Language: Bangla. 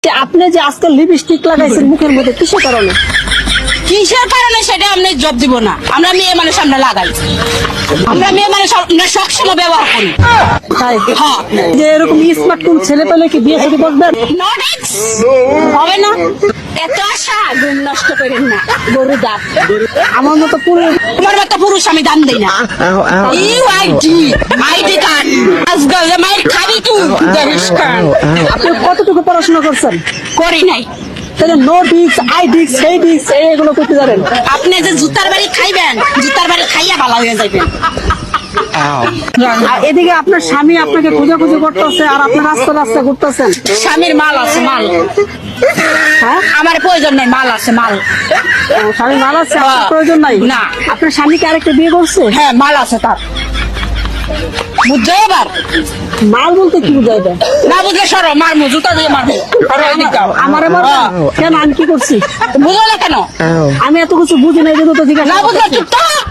আপনি যে আজকে লিপস্টিক লাগাইছেন মুখের মধ্যে কিসের কারণে? কিসের কারণে সেটা আমরা জব দিব না। আমরা মেয়ে মানুষ আমরা লাগাই, আমরা মেয়ে মানুষ আমরা সবসময় ব্যবহার করি। তাই হ্যাঁ, যে এরকম স্মার্ট কোন ছেলে পেলে কি বিয়ে শাদী বসবেন? হবে না। এত আশা ঘুম নষ্ট করেন না, গরু দাঁত। আমার মতো পুরো তোমার মতো পুরুষ আমি দান দেই না। ইউআইডি আইডি কার্ড আজকাল মায়ের খাবি তুই দেশকার আপনি কতটুকু পড়াশোনা করছেন? করি নাই। তাহলে নো ডিক্স আই ডিক্স সেই ডিক্স এগুলো করতে জানেন? আপনি যে জুতার বাড়ি খাইবেন, জুতার বাড়ি খাইয়া ভালো হয়ে যাবেন। আর এদিকে আপনার স্বামী আপনাকে খোঁজাখুঁজি করতেছে আর আপনি রাস্তা রাস্তা ঘুরতেছেন। স্বামীর মাল আছে, মাল। হ্যাঁ, আমার প্রয়োজন নাই, মাল আছে, মাল। স্বামী মাল আছে, আপনার প্রয়োজন নাই? না। আপনার স্বামীকে আরেকটা বিয়ে করছে? হ্যাঁ, মাল আছে তার। বুঝছো এবার? মাল বলতে কি বুঝাই দেয়? না বুঝলে সরো, মারমু, জুতা দিয়ে মারবো। সরো এদিক যাও। আমারে মারবেন? কেন, আমি কি করছি? বুঝো না কেন? আমি এত কিছু বুঝি না, এই জন্য তো জিজ্ঞাসা না বুঝলে করতেছি। চুপ থাক।